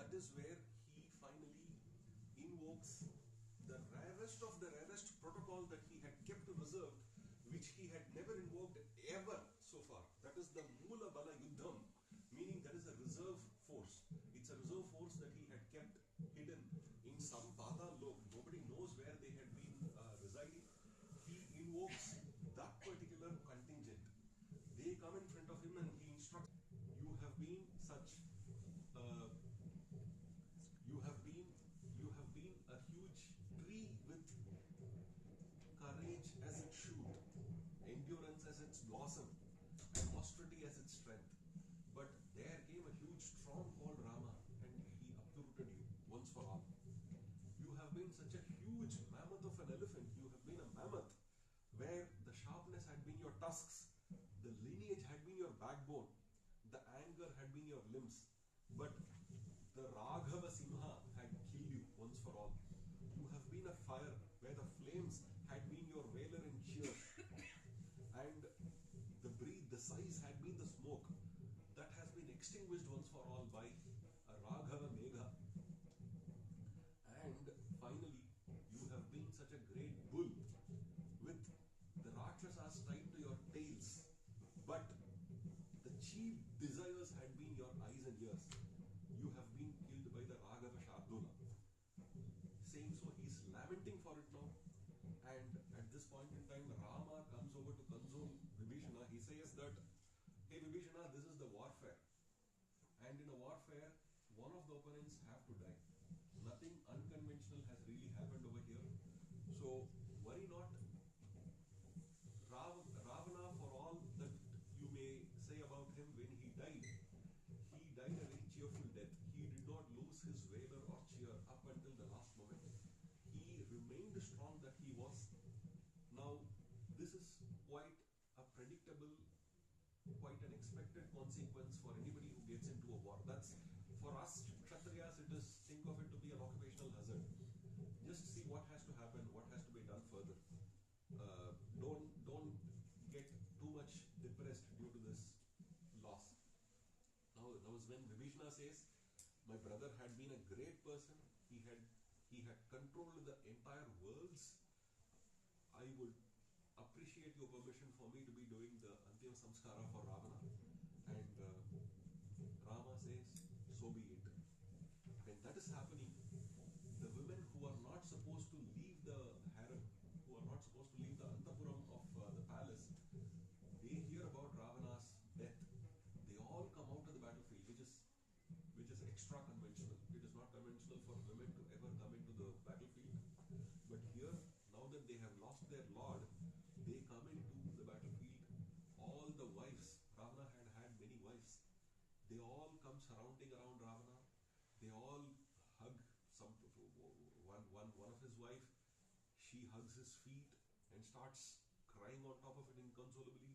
that is where he finally invokes the rarest of the rarest protocol that he had kept reserved, which he had never invoked ever so far. That is the Mula Bala Yuddham, meaning that is a reserve force. It's a reserve force that he had kept hidden in some Patal Lok. Nobody knows where they had been residing. He invokes that particular contingent. They come in front of him and he instructs, you have been such, you have been a huge tree with courage as its shoot, endurance as its blossom, and austerity as its strength. But there came a huge storm called Rama, and he uprooted you once for all. You have been such a huge mammoth of an elephant. You have been a mammoth where the sharpness had been your tusks, the lineage had been your backbone, the anger had been your limbs. But the Raghava Simha had killed you once for all. You have been a fire where the flames had been your valor and cheer, and the breath, the sighs had been the smoke that has been extinguished once for all by a Raghava Megha. And finally, you have been such a great bull with the Rakshasas tied to your tails, but the chief desires had been your eyes and ears. You have been killed by the Raghava Shardula. Saying so, he is lamenting for it now. And at this point in time, Rama comes over to console Vibhishana. He says that, hey Vibhishana, this is the warfare. And in a warfare, one of the opponents have to die. Nothing unconventional has really happened over here. So worry not. Ravana, for all that you may say about him, when he died a very cheerful death. He did not lose his valor or cheer up until the last moment. He remained strong that he was. Now, this is quite a predictable, quite an expected consequence for anybody who gets into a war. That's, for us Kshatriyas, it is, think of it to be an occupational hazard. Just see what has to happen, what has to be done further. Don't get too much depressed due to this loss. Now when Vibhishana says, my brother had been a great person, he had controlled the entire worlds, I would appreciate your permission for me to be doing the Antima Samskara for Ravana. And Rama says, so be it. When that is happening, the women who are not supposed to leave the harem, who are not supposed to leave the Antapuram of the palace, they hear about Ravana's death. They all come out to the battlefield, which is extra conventional. It is not conventional for women to ever come into the battlefield. But here, now that they have lost their lord, they come into the battlefield. All the wives, Ravana had many wives. They all come surrounding around Ravana. They all hug one of his wife. She hugs his feet and starts crying on top of it inconsolably.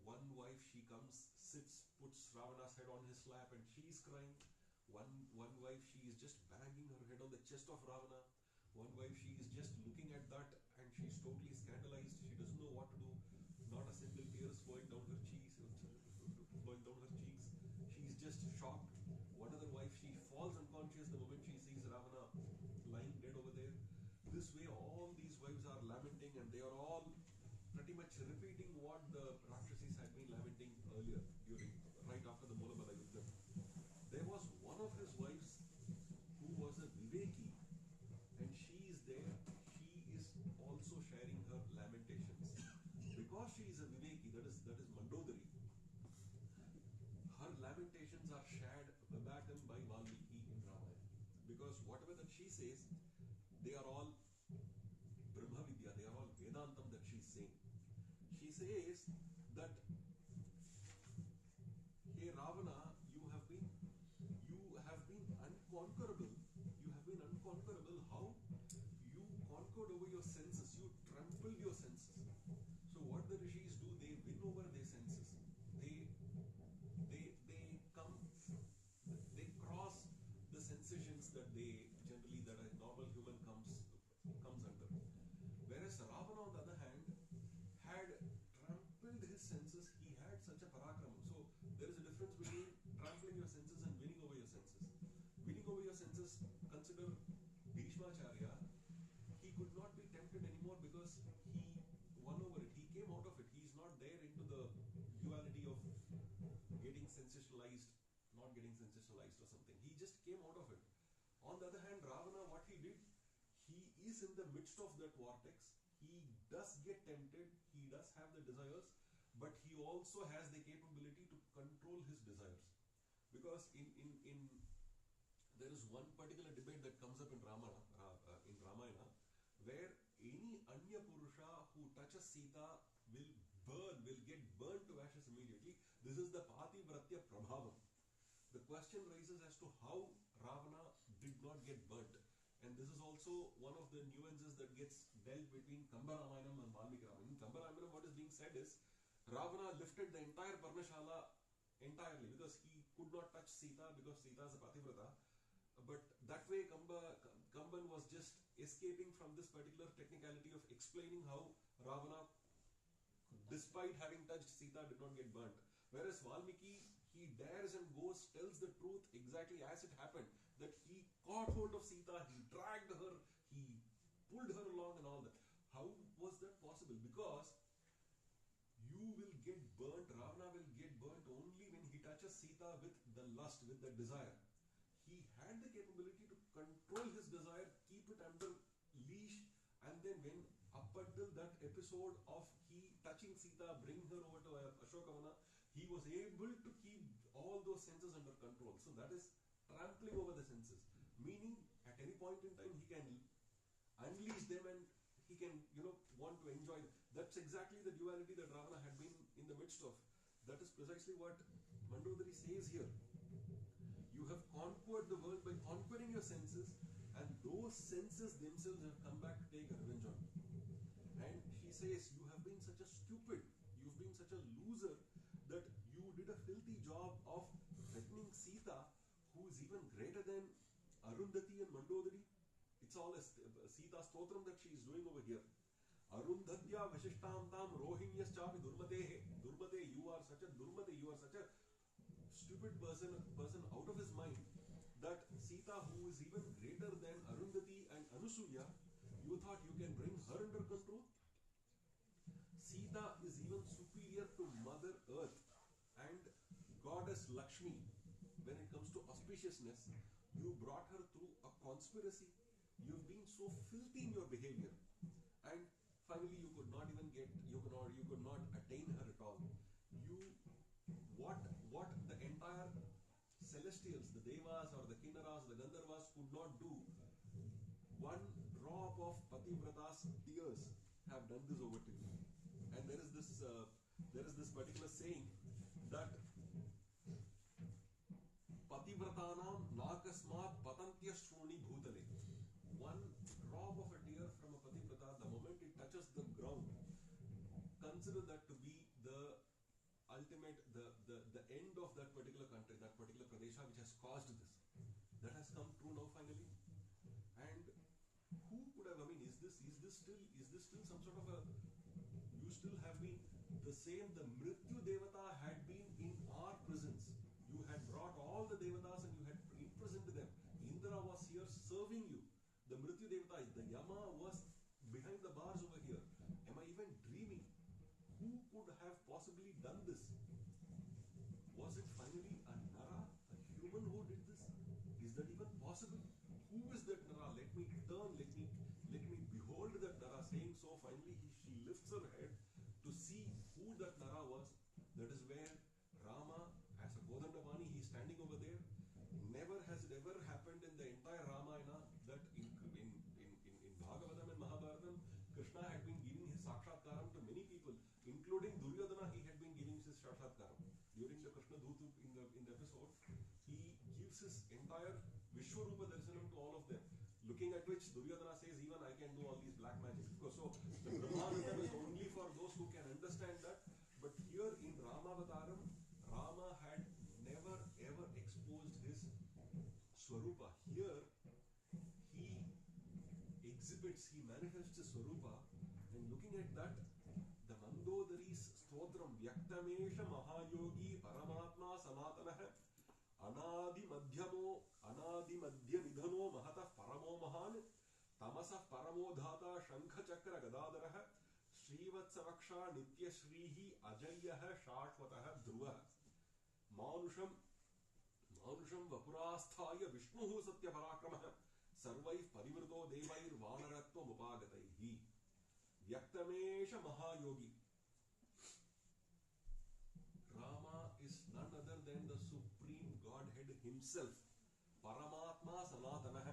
One wife, she comes, sits, puts Ravana's head on his lap and she is crying. One wife, she is just banging her head on the chest of Ravana. One wife, she is just looking at that and she is totally scandalized. She doesn't know what to do. Not a single tear is flowing down her cheeks. She is just shocked. One other wife, she falls unconscious the moment she sees Ravana lying dead over there. This way, all these wives are lamenting, and they are all pretty much repeating what the Rakshasis had been lamenting earlier, right after the Mulabala Yuddha. There was one of his wives who was a Viveki, and she is there. She is also sharing her lamentations. Because she is a Viveki, that is Mandodari, her lamentations are shared verbatim by Valmiki in Ramayana. Because whatever that she says, they are all Brahma Vidya, they are all Vedantam that she is saying. She says that, hey Ravana, you have been unconquerable. You have been unconquerable. How? You conquered over your senses. You trampled your senses. So what the rishis do, they win over their senses. They cross the sensations that a normal human comes under. Whereas Ravana, on the other hand, had trampled his senses. He had such a parakram. So there is a difference between trampling your senses and winning over your senses. Winning over over your senses. Consider Bhishmacharya. He could not be tempted anymore because he won over it. He came out of it. He is not there into the duality of getting sensationalized, not getting sensationalized or something. He just came out of it. On the other hand, Ravana, what he did, he is in the midst of that vortex. He does get tempted. He does have the desires, but he also has the capability to control his desires. Because in there is one particular debate that comes up in Ramayana, where any Anya Purusha who touches Sita will get burned to ashes immediately. This is the Pativratya Prabhavam. The question raises as to how Ravana did not get burnt. And this is also one of the nuances that gets dealt between Kamba Ramayanam and Valmiki Ramayanam. In Kamba Ramayanam, what is being said is, Ravana lifted the entire Parnashala entirely because he could not touch Sita because Sita is a Pativrata. But that way Kamban was just escaping from this particular technicality of explaining how Ravana, despite having touched Sita, did not get burnt. Whereas Valmiki, he dares and goes, tells the truth exactly as it happened, that he caught hold of Sita, he dragged her, he pulled her along and all that. How was that possible? Because you will get burnt, Ravana will get burnt only when he touches Sita with the lust, with the desire. He had the capability to control his desire, keep it under leash, and then when up until that episode of he touching Sita, bring her over to Ashokavana, he was able to keep all those senses under control. So that is trampling over the senses. Meaning, at any point in time, he can unleash them and he can, want to enjoy them. That's exactly the duality that Ravana had been in the midst of. That is precisely what Mandodari says here. You have conquered the world by conquering your senses, and those senses themselves have come back to take revenge on you. And she says, you have been such a stupid, you've been such a loser, that you did a filthy job of threatening Sita, who is even greater than Arundhati and Mandodari. It's all a Sita Stotram that she is doing over here. Arundhatya Vashishtam Tam Rohinyas Chapi Durmatehe. Durmate, you are such a Durmate, you are such a stupid person out of his mind, that Sita, who is even greater than Arundhati and Anusuya, you thought you can bring her under control? Sita is even superior to Mother Earth and Goddess Lakshmi when it comes to auspiciousness. You brought her through a conspiracy. You've been so filthy in your behavior, and finally you could not attain her at all. What the entire celestials, the Devas or the Kinnaras, the Gandharvas could not do, one drop of Pativrata's tears have done this over to you. And there is this particular saying that Pativratanam Nakasmat Patantya Shruni Bhutale. One drop of a tear from a Pativrata, the moment it touches the ground, consider that to be the ultimate, the end of that particular country, that particular Pradesha which has caused this. That has come true now finally. And who could have, is this still some sort of a, you still have been the same, the Mrityu Devata had been in our presence. You had brought all the Devatas and you had imprisoned them. Indra was here serving you. The Mrityu Devata, the Yama was behind the bars over here. Am I even dreaming? Who could have possibly done this? Was it finally a Nara, a human who did this? Is that even possible? Who is that Nara? Let me turn, let me behold that Nara. Saying so, finally she lifts her head to see who that Nara was. That is where Rama, as a Godandavani, he is standing over there. Never has it ever happened in the entire Ramayana that in Bhagavatam and Mahabharatam, Krishna had been giving his Sakshatkaram to many people, including Duryodhana. He had been giving his Sakshatkaram. During the Krishna Dhutu in the episode, he gives his entire Vishwarupa Darshanam to all of them, looking at which Duryodhana says, even I can do all these black magic. So the Brahmanandam is only for those who can understand that. But here in Ramavataram, Rama had never ever exposed his Swarupa. Here he exhibits, he manifests his Swarupa, and looking at that, the Mandodari's Stotram Vyaktamesha Mahayogi Paramatma Sanatanaha Anadi Madhyamo Anadi Madhya Nidhano Mahata Paramo Mahan Tamasa Paramo Dhata Shankha Chakra Gadadaraha Srivatsavaksha Nitya Shrihi Ajayaha Shashvataha Dhruvaha Manusham Vapurasthaya Vishnuhu Satya Parakramaha Sarvaih Parivrto Devair Vanaratva Mupagataihi Vyaktamesha Mahayogi. Rama is none other than the Supreme Godhead Himself. Paramatma Sanatanaha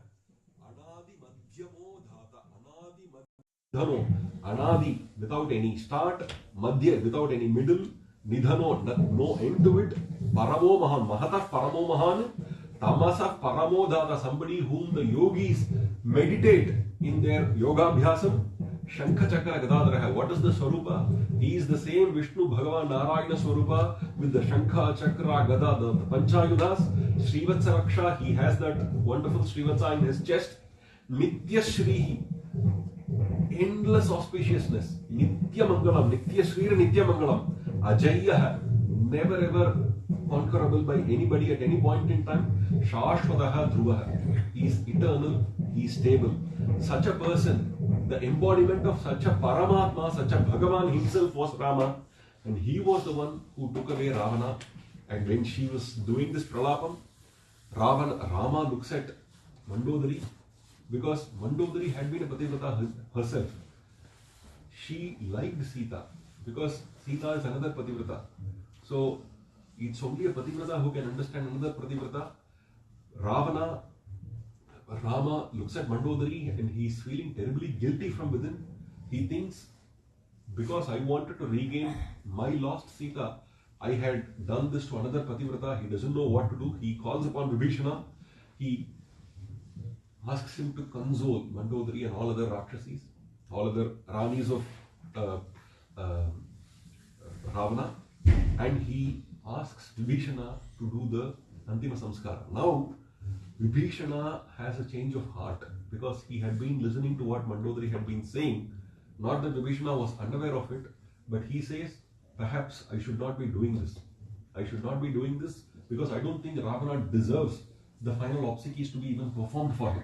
Anadi Madhyamo Dhata Anadi Madhyamo Anadi without any start, Madhya without any middle, Nidhano no end to it, Paramo Mahan Mahata Paramo Mahan, Tamasa Paramo Dhata, somebody whom the yogis meditate in their yoga abhyasam. Shankha Chakra Gadadaraha. What is the Swarupa? He is the same Vishnu Bhagavan Narayana Swarupa with the Shankha Chakra Gada, the Panchayudhas. Srivatsaraksha, he has that wonderful Srivatsa in his chest. Nitya Shrihi, endless auspiciousness. Nitya Mangalam, Nitya Shri Nitya Mangalam. Ajayaha, never ever conquerable by anybody at any point in time. Shashvataha Dhruvaha, he is eternal, he is stable. Such a person, the embodiment of such a Paramatma, such a Bhagavan himself was Rama, and he was the one who took away Ravana. And when she was doing this pralapam, Rama looks at Mandodari, because Mandodari had been a Pativrata herself. She liked Sita, because Sita is another Pativrata. So it's only a Pativrata who can understand another Pativrata. Rama looks at Mandodari and he is feeling terribly guilty from within. He thinks, because I wanted to regain my lost Sita, I had done this to another Pativrata. He doesn't know what to do. He calls upon Vibhishana. He asks him to console Mandodari and all other Rakshasis, all other Ranis of Ravana, and he asks Vibhishana to do the Antima Samskara. Now, Vibhishana has a change of heart because he had been listening to what Mandodari had been saying. Not that Vibhishana was unaware of it, but he says, perhaps I should not be doing this. I should not be doing this because I don't think Ravana deserves the final obsequies to be even performed for him.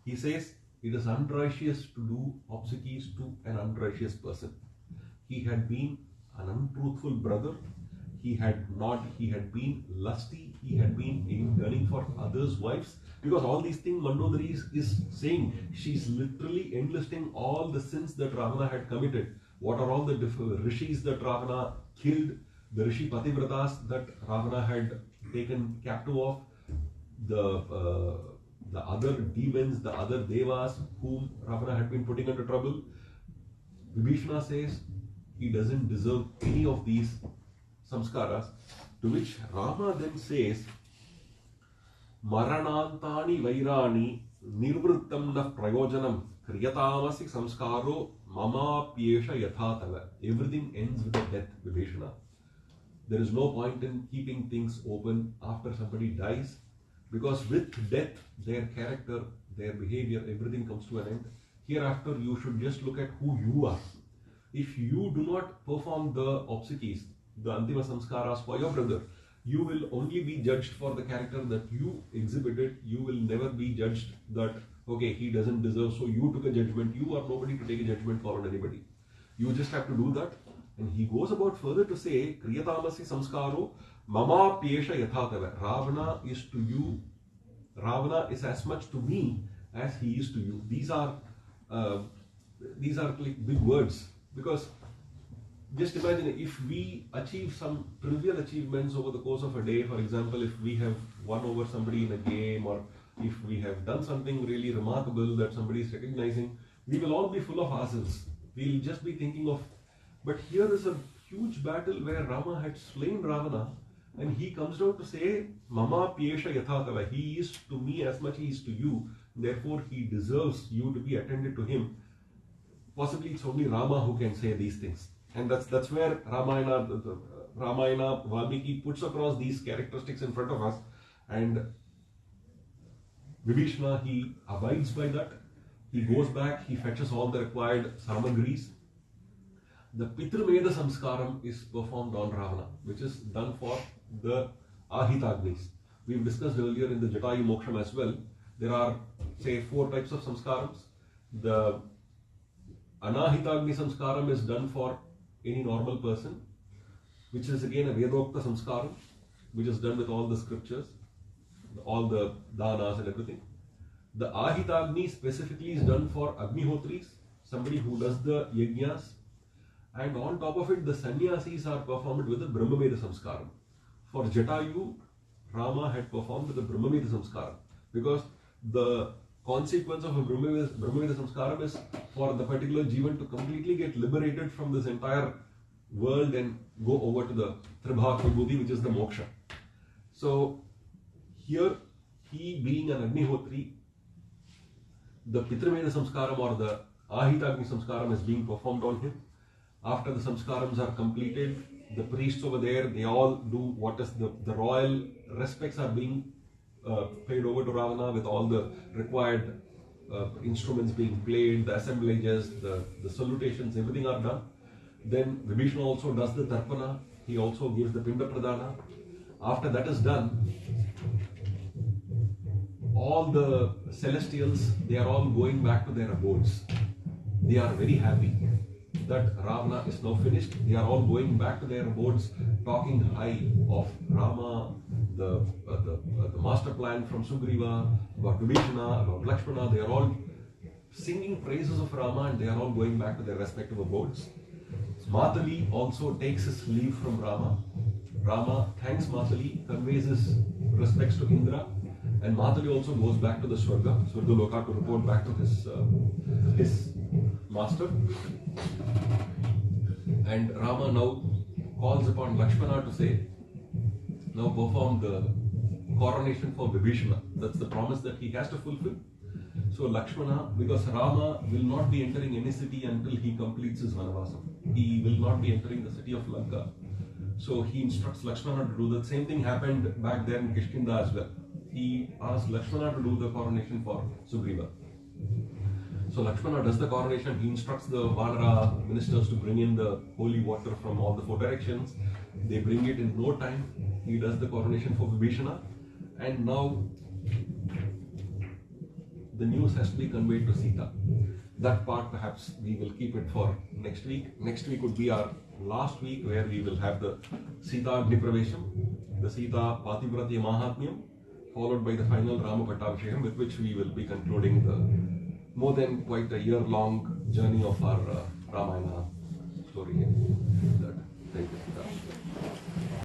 He says, it is unrighteous to do obsequies to an unrighteous person. He had been an untruthful brother. He had been lusty, he had been gunning for others' wives, because all these things Mandodari is saying, she's literally enlisting all the sins that Ravana had committed. What are all the rishis that Ravana killed, the rishi Pativratas that Ravana had taken captive of, the other demons, the other devas whom Ravana had been putting into trouble. Vibhishana says he doesn't deserve any of these samskaras, to which Rama then says, Maranantani Vairani Nirvrittam na Prayojanam Kriyatamasi Samskaro Mama Pyesha Yathatava. Everything ends with a death, Vibhishana. There is no point in keeping things open after somebody dies, because with death, their character, their behavior, everything comes to an end. Hereafter, you should just look at who you are. If you do not perform the obsequies, the Antima Samskaras for your brother, you will only be judged for the character that you exhibited. You will never be judged that, okay, he doesn't deserve, so you took a judgment. You are nobody to take a judgment call on anybody. You just have to do that. And he goes about further to say, Kriyatamasi Samskaro Mama Pyesha Yathatava. Ravana is to you, Ravana is as much to me as he is to you. These are like big words, because just imagine if we achieve some trivial achievements over the course of a day. For example, if we have won over somebody in a game, or if we have done something really remarkable that somebody is recognizing, we will all be full of ourselves. We will just be thinking of, but here is a huge battle where Rama had slain Ravana, and he comes down to say, Mama Pyesha Yathatava. He is to me as much he is to you, therefore he deserves you to be attended to him. Possibly it's only Rama who can say these things. And that's where Ramayana, Valmiki puts across these characteristics in front of us. And Vibhishana, he abides by that. He goes back, he fetches all the required samagris. The Pitrumeda Samskaram is performed on Ravana, which is done for the Ahitagnis. we've discussed earlier in the Jatayu Moksham as well, there are, say, 4 types of samskarams. The Anahitagni samskaram is done for any normal person, which is again a Vedokta samskaram, which is done with all the scriptures, all the danas and everything. The Ahitagni specifically is done for Agnihotris, somebody who does the yajnas, and on top of it, the sannyasis are performed with the Brahmaveda samskaram. For Jatayu, Rama had performed with the Brahmaveda samskaram, because the consequence of a Brahmaveda samskaram is for the particular jivan to completely get liberated from this entire world and go over to the Tribha Vibhuti, which is the moksha. So here, he being an Agnihotri, the Pitriveda samskaram or the Ahitagni samskaram is being performed on him. After the samskarams are completed, the priests over there, they all do what is the royal respects are being paid over to Ravana with all the required instruments being played, the assemblages, the salutations, everything are done. Then Vibhishana also does the Tarpana, he also gives the Pinda Pradana. After that is done, all the celestials, they are all going back to their abodes. They are very happy that Ravana is now finished. They are all going back to their abodes, talking high of Rama, the master plan from Sugriva, about Vibhishana, about Lakshmana. They are all singing praises of Rama and they are all going back to their respective abodes. Matali also takes his leave from Rama. Rama thanks Matali, conveys his respects to Indra, and Matali also goes back to the Swarga, Loka, to report back to his master. And Rama now calls upon Lakshmana to say, now perform the coronation for Vibhishana. That's the promise that he has to fulfill. So Lakshmana, because Rama will not be entering any city until he completes his Vanavasam. He will not be entering the city of Lanka. So he instructs Lakshmana to do that. Same thing happened back then in Kishkinda as well. He asked Lakshmana to do the coronation for Sugriva. So Lakshmana does the coronation. He instructs the Vanara ministers to bring in the holy water from all the 4 directions. They bring it in no time. He does the coronation for Vibhishana. And now the news has to be conveyed to Sita. That part perhaps we will keep it for next week. Next week would be our last week where we will have the Sita Agnipravesham, the Sita Pativratya Mahatmyam, followed by the final Rama Pattabhishekam, with which we will be concluding the more than quite a year-long journey of our Ramayana story here.